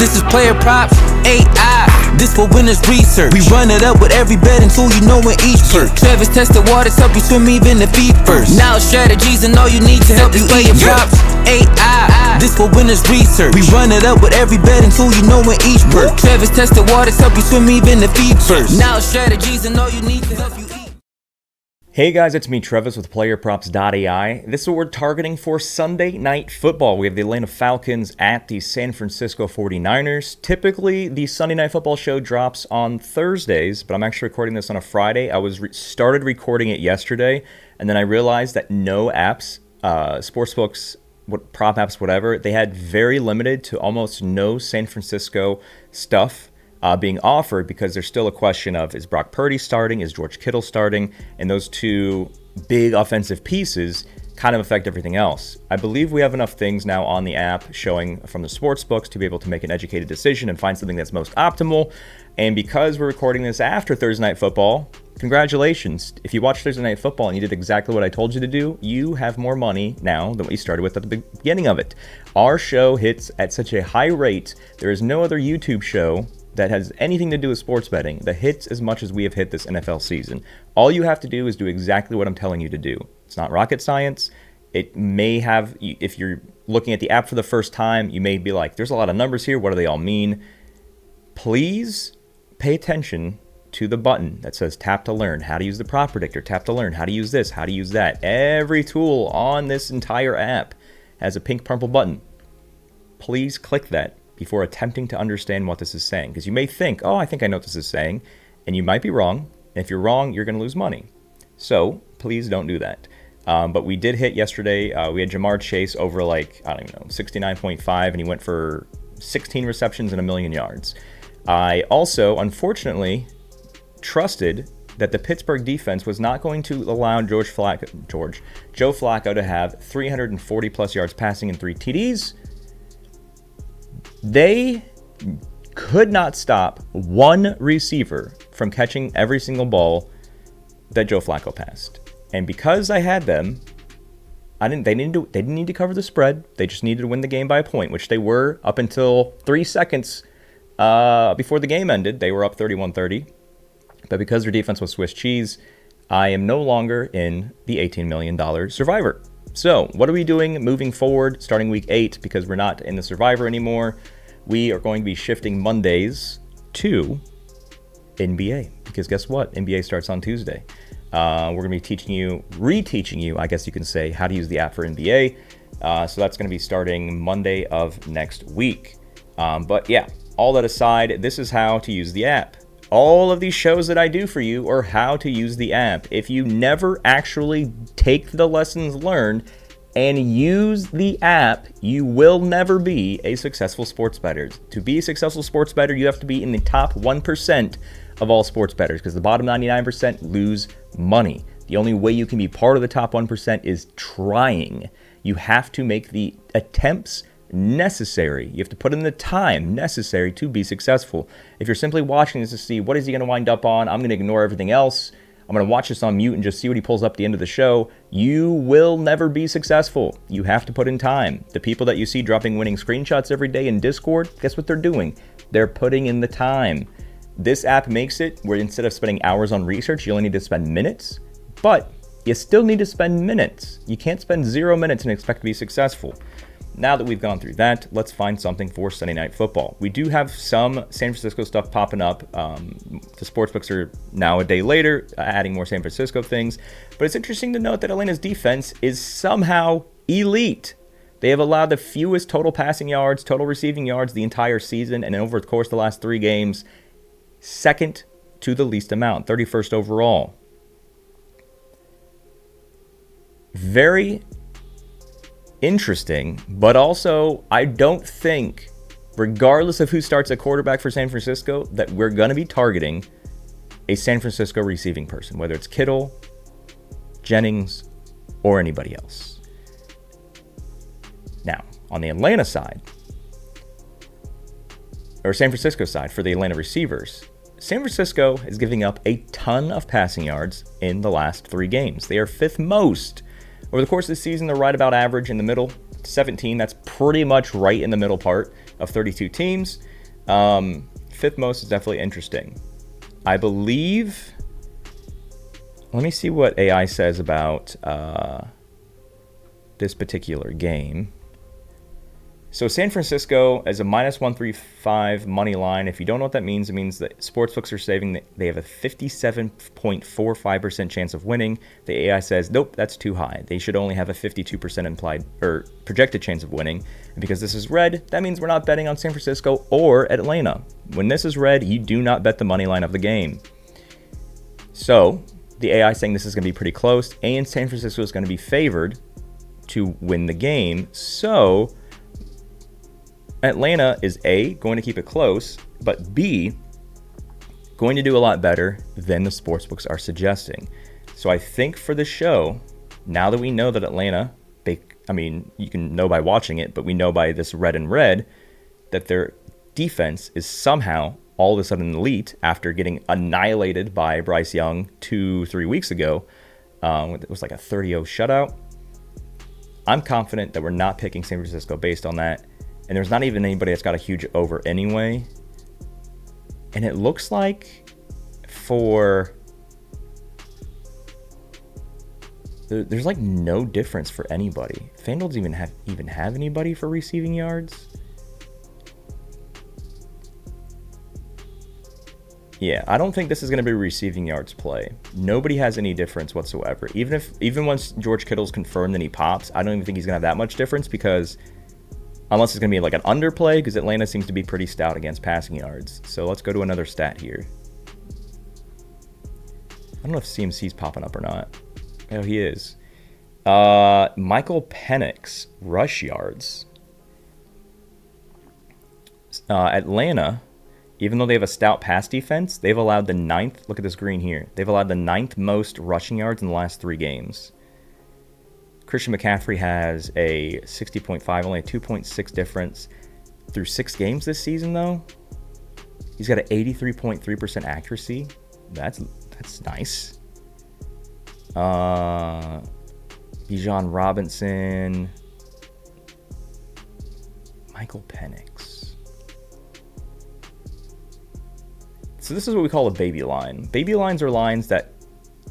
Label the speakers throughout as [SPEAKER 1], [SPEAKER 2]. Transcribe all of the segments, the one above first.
[SPEAKER 1] This is PlayerProps.ai. This for winners research. We run it up with every bet until you know in each verse. Travis tested waters, help you swim even the feet first. Now strategies and all you need to help you PlayerProps.ai. This for winners research. We run it up with every bet until you know in each verse. Travis tested waters, help you swim even the feet first. Now strategies and all you need to help you eat.
[SPEAKER 2] Hey guys, it's me, Travis, with PlayerProps.ai. This is what we're targeting for Sunday Night Football. We have the Atlanta Falcons at the San Francisco 49ers. Typically, the Sunday Night Football show drops on Thursdays, but I'm actually recording this on a Friday. I started recording it yesterday, and then I realized that no apps, sportsbooks, prop apps, whatever, they had very limited to almost no San Francisco stuff being offered, because there's still a question of, is Brock Purdy starting, is George Kittle starting, and those two big offensive pieces kind of affect everything else. I believe we have enough things now on the app showing from the sports books to be able to make an educated decision and find something that's most optimal. And because we're recording this after Thursday Night Football, congratulations. If you watched Thursday Night Football and you did exactly what I told you to do, you have more money now than what you started with at the beginning of it. Our show hits at such a high rate. There is no other YouTube show that has anything to do with sports betting that hits as much as we have hit this NFL season. All you have to do is do exactly what I'm telling you to do. It's not rocket science. It may have, if you're looking at the app for the first time, you may be like, there's a lot of numbers here. What do they all mean? Please pay attention to the button that says tap to learn, how to use the prop predictor, tap to learn, how to use this, how to use that. Every tool on this entire app has a pink purple button. Please click that before attempting to understand what this is saying, because you may think, oh, I think I know what this is saying, and you might be wrong. And if you're wrong, you're going to lose money. So please don't do that. But we did hit yesterday. We had Jamar Chase over 69.5, and he went for 16 receptions and 1,000,000 yards. I also, unfortunately, trusted that the Pittsburgh defense was not going to allow Joe Flacco to have 340 plus yards passing and 3 TDs. They could not stop one receiver from catching every single ball that Joe Flacco passed. And because I had them, they didn't need to cover the spread. They just needed to win the game by a point, which they were up until 3 seconds before the game ended. They were up 31-30. But because their defense was Swiss cheese, I am no longer in the $18 million Survivor. So what are we doing moving forward starting week 8? Because we're not in the Survivor anymore. We are going to be shifting Mondays to NBA, because guess what? NBA starts on Tuesday. We're going to be reteaching you, I guess you can say, how to use the app for NBA. So that's going to be starting Monday of next week. But yeah, all that aside, this is how to use the app. All of these shows that I do for you are how to use the app. If you never actually take the lessons learned and use the app, you will never be a successful sports bettor. To be a successful sports bettor, you have to be in the top 1% of all sports bettors, because the bottom 99% lose money. The only way you can be part of the top 1% is trying. You have to make the attempts necessary. You have to put in the time necessary to be successful. If you're simply watching this to see what is he going to wind up on, I'm going to ignore everything else, I'm going to watch this on mute and just see what he pulls up at the end of the show, you will never be successful. You have to put in time. The people that you see dropping winning screenshots every day in Discord, guess what they're doing? They're putting in the time. This app makes it where instead of spending hours on research, you only need to spend minutes, but you still need to spend minutes. You can't spend 0 minutes and expect to be successful. Now that we've gone through that, let's find something for Sunday Night Football. We do have some San Francisco stuff popping up. The sportsbooks are now a day later, adding more San Francisco things. But it's interesting to note that Atlanta's defense is somehow elite. They have allowed the fewest total passing yards, total receiving yards the entire season, and over the course of the last 3 games, second to the least amount, 31st overall. Very interesting, but also I don't think, regardless of who starts at quarterback for San Francisco, that we're going to be targeting a San Francisco receiving person, whether it's Kittle, Jennings, or anybody else. Now, on the Atlanta side, or San Francisco side for the Atlanta receivers, San Francisco is giving up a ton of passing yards in the last 3 games. They are 5th most. Over the course of the season, they're right about average in the middle, 17. That's pretty much right in the middle part. of 32 teams. Fifth most is definitely interesting. I believe, let me see what AI says about this particular game. So San Francisco is a -135 money line. If you don't know what that means, it means that sportsbooks are saving that they have a 57.45% chance of winning. The AI says, nope, that's too high. They should only have a 52% implied or projected chance of winning. And because this is red, that means we're not betting on San Francisco or Atlanta. When this is red, you do not bet the money line of the game. So the AI is saying this is going to be pretty close, and San Francisco is going to be favored to win the game. So Atlanta is A, going to keep it close, but B, going to do a lot better than the sportsbooks are suggesting. So I think for the show, now that we know that Atlanta, you can know by watching it, but we know by this red and red that their defense is somehow all of a sudden elite after getting annihilated by Bryce Young 2-3 weeks ago. It was like a 30-0 shutout. I'm confident that we're not picking San Francisco based on that. And there's not even anybody that's got a huge over anyway. And it looks like there's like no difference for anybody. FanDuel doesn't even have anybody for receiving yards. Yeah, I don't think this is going to be a receiving yards play. Nobody has any difference whatsoever. Even once George Kittle's confirmed that he pops, I don't even think he's going to have that much difference, because unless it's going to be like an underplay, because Atlanta seems to be pretty stout against passing yards. So let's go to another stat here. I don't know if CMC's popping up or not. Oh, he is. Michael Penix, rush yards. Atlanta, even though they have a stout pass defense, they've allowed the 9th, look at this green here, they've allowed the 9th most rushing yards in the last 3 games. Christian McCaffrey has a 60.5, only a 2.6 difference through 6 games this season, though. He's got an 83.3% accuracy. That's nice. Bijan Robinson. Michael Penix. So this is what we call a baby line. Baby lines are lines that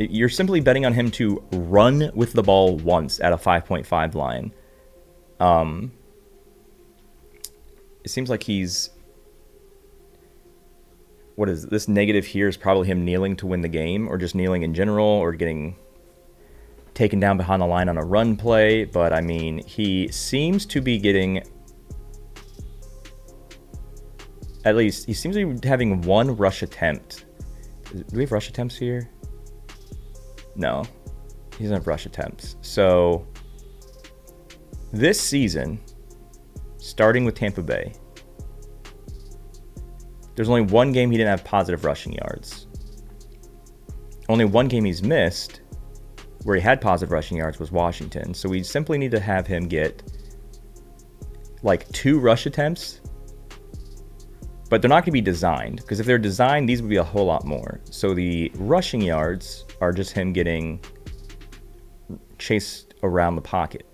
[SPEAKER 2] you're simply betting on him to run with the ball once at a 5.5 line. It seems like what is this negative here is probably him kneeling to win the game, or just kneeling in general, or getting taken down behind the line on a run play. But I mean, he seems to be getting, at least he seems to be having 1 rush attempt. Do we have rush attempts here? No, he doesn't have rush attempts. So this season, starting with Tampa Bay, there's only 1 game he didn't have positive rushing yards. Only 1 game he's missed where he had positive rushing yards was Washington. So we simply need to have him get like 2 rush attempts, but they're not going to be designed, because if they're designed, these would be a whole lot more. So the rushing yards are just him getting chased around the pocket.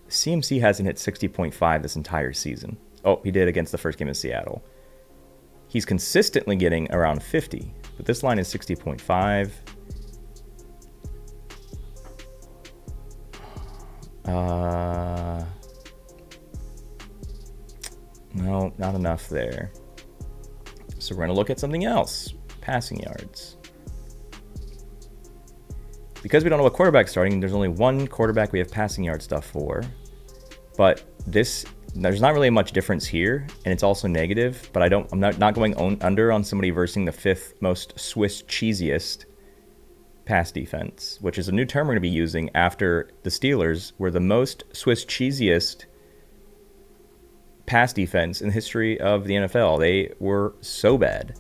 [SPEAKER 2] CMC hasn't hit 60.5 this entire season. Oh, he did against the first game in Seattle. He's consistently getting around 50, but this line is 60.5. No, not enough there. So we're going to look at something else. Passing yards. Because we don't know what quarterback's starting, there's only 1 quarterback we have passing yard stuff for. But there's not really much difference here, and it's also negative, but I'm not going under on somebody versing the 5th most Swiss cheesiest pass defense, which is a new term we're going to be using after the Steelers were the most Swiss cheesiest pass defense in the history of the NFL. They were so bad.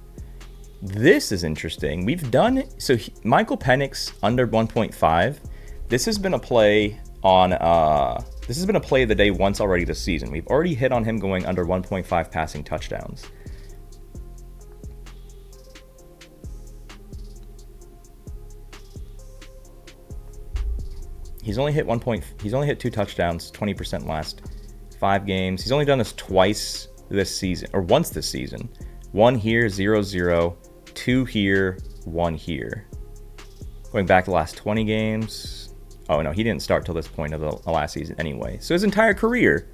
[SPEAKER 2] This is interesting. Michael Penix under 1.5. This has been a play of the day once already this season. We've already hit on him going under 1.5 passing touchdowns. He's only hit he's only hit 2 touchdowns, 20% last 5 games. He's only done this twice this season, or once this season. 1 here, 0-0, 2 here, 1 here. Going back the last 20 games. Oh no, he didn't start till this point of the last season anyway. So his entire career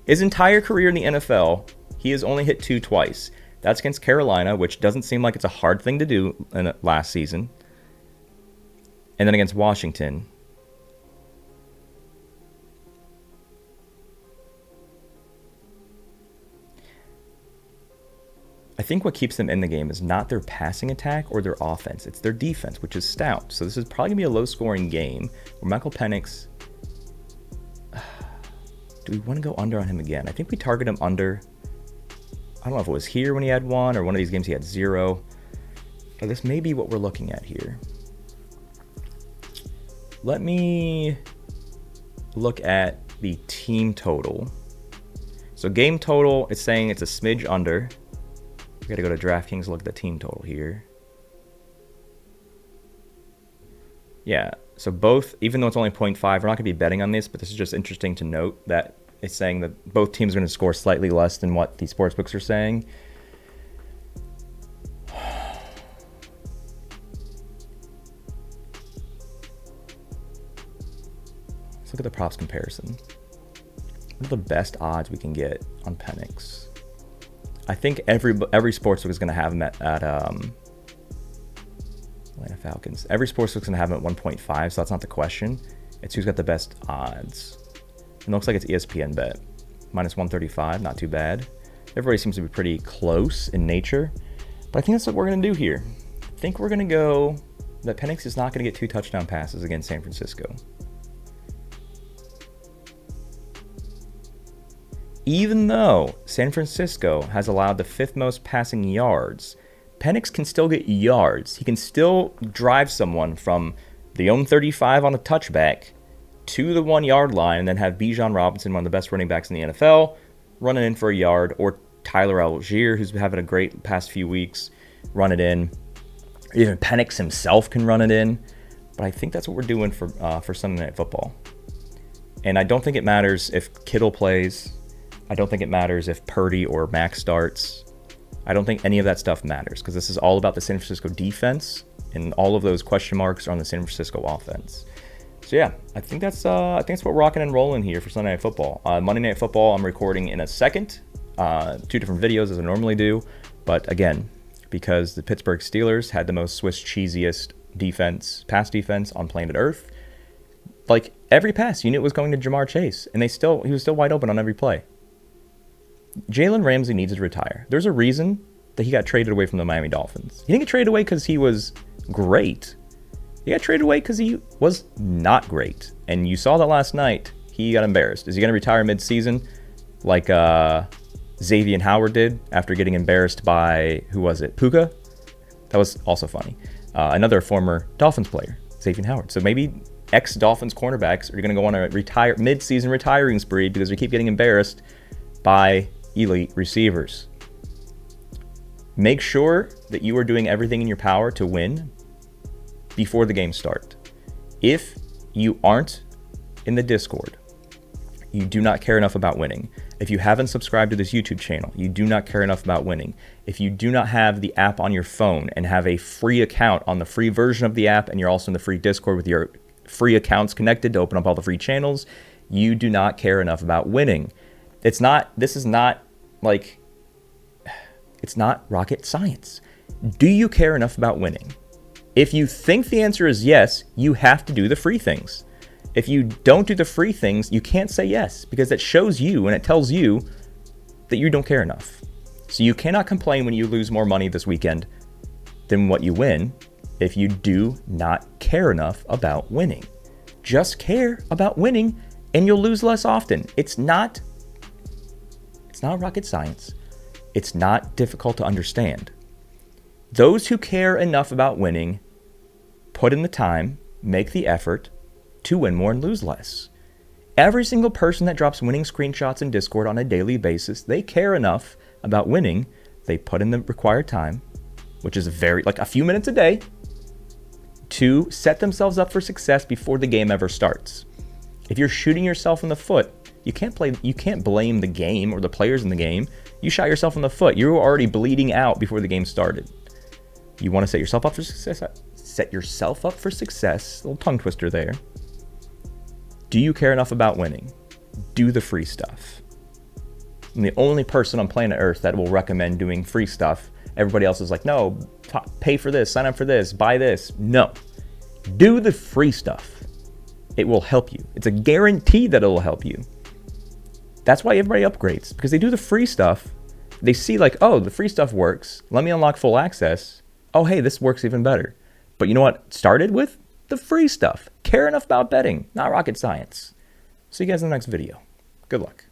[SPEAKER 2] in the NFL, he has only hit 2 twice. That's against Carolina, which doesn't seem like it's a hard thing to do in last season. And then against Washington. I think what keeps them in the game is not their passing attack or their offense. It's their defense, which is stout. So this is probably going to be a low-scoring game where Michael Penix... Do we want to go under on him again? I think we target him under. I don't know if it was here when he had 1 or one of these games he had 0. But this may be what we're looking at here. Let me look at the team total. So game total, it's saying it's a smidge under. We got to go to DraftKings, look at the team total here. Yeah, so both, even though it's only 0.5, we're not going to be betting on this, but this is just interesting to note that it's saying that both teams are going to score slightly less than what the sportsbooks are saying. Let's look at the props comparison. What are the best odds we can get on Penix? I think every sportsbook is going to have him at Atlanta Falcons. Every sportsbook is going to have him at 1.5, so that's not the question. It's who's got the best odds. It looks like it's ESPN bet. Minus 135, not too bad. Everybody seems to be pretty close in nature. But I think that's what we're going to do here. I think we're going to go that Penix is not going to get 2 touchdown passes against San Francisco. Even though San Francisco has allowed the 5th most passing yards, Penix can still get yards. He can still drive someone from the own 35 on a touchback to the 1-yard line and then have Bijan Robinson, one of the best running backs in the NFL, running in for a yard, or Tyler Algier, who's having a great past few weeks, run it in. Even Penix himself can run it in. But I think that's what we're doing for Sunday Night Football. And I don't think it matters if Kittle plays. I don't think it matters if Purdy or Max starts. I don't think any of that stuff matters because this is all about the San Francisco defense, and all of those question marks are on the San Francisco offense. So yeah, I think that's what we're rocking and rolling here for Sunday Night Football. Monday Night Football, I'm recording in a second, 2 different videos as I normally do, but again, because the Pittsburgh Steelers had the most Swiss cheesiest pass defense on planet Earth, like every pass, you knew it was going to Jamar Chase, and he was still wide open on every play. Jalen Ramsey needs to retire. There's a reason that he got traded away from the Miami Dolphins. He didn't get traded away because he was great. He got traded away because he was not great. And you saw that last night. He got embarrassed. Is he going to retire mid-season like Xavier Howard did after getting embarrassed by, who was it, Puka? That was also funny. Another former Dolphins player, Xavier Howard. So maybe ex-Dolphins cornerbacks are going to go on a mid-season retiring spree because they keep getting embarrassed by elite receivers. Make sure that you are doing everything in your power to win before the game starts. If you aren't in the Discord, you do not care enough about winning. If you haven't subscribed to this YouTube channel, you do not care enough about winning. If you do not have the app on your phone and have a free account on the free version of the app, and you're also in the free Discord with your free accounts connected to open up all the free channels, you do not care enough about winning. It's not rocket science. Do you care enough about winning? If you think the answer is yes, you have to do the free things. If you don't do the free things, you can't say yes because it shows you and it tells you that you don't care enough. So you cannot complain when you lose more money this weekend than what you win if you do not care enough about winning. Just care about winning and you'll lose less often. It's not rocket science. It's not difficult to understand. Those who care enough about winning put in the time, make the effort to win more and lose less. Every single person that drops winning screenshots in Discord on a daily basis, they care enough about winning, they put in the required time, which is a few minutes a day, to set themselves up for success before the game ever starts. If you're shooting yourself in the foot, you can't blame the game or the players in the game. You shot yourself in the foot. You were already bleeding out before the game started. You want to set yourself up for success? Set yourself up for success. A little tongue twister there. Do you care enough about winning? Do the free stuff. I'm the only person on planet Earth that will recommend doing free stuff. Everybody else is like, no, pay for this, sign up for this, buy this. No. Do the free stuff. It will help you. It's a guarantee that it will help you. That's why everybody upgrades, because they do the free stuff. They see like, oh, the free stuff works. Let me unlock full access. Oh, hey, this works even better. But you know what? Started with the free stuff. Care enough about betting, not rocket science. See you guys in the next video. Good luck.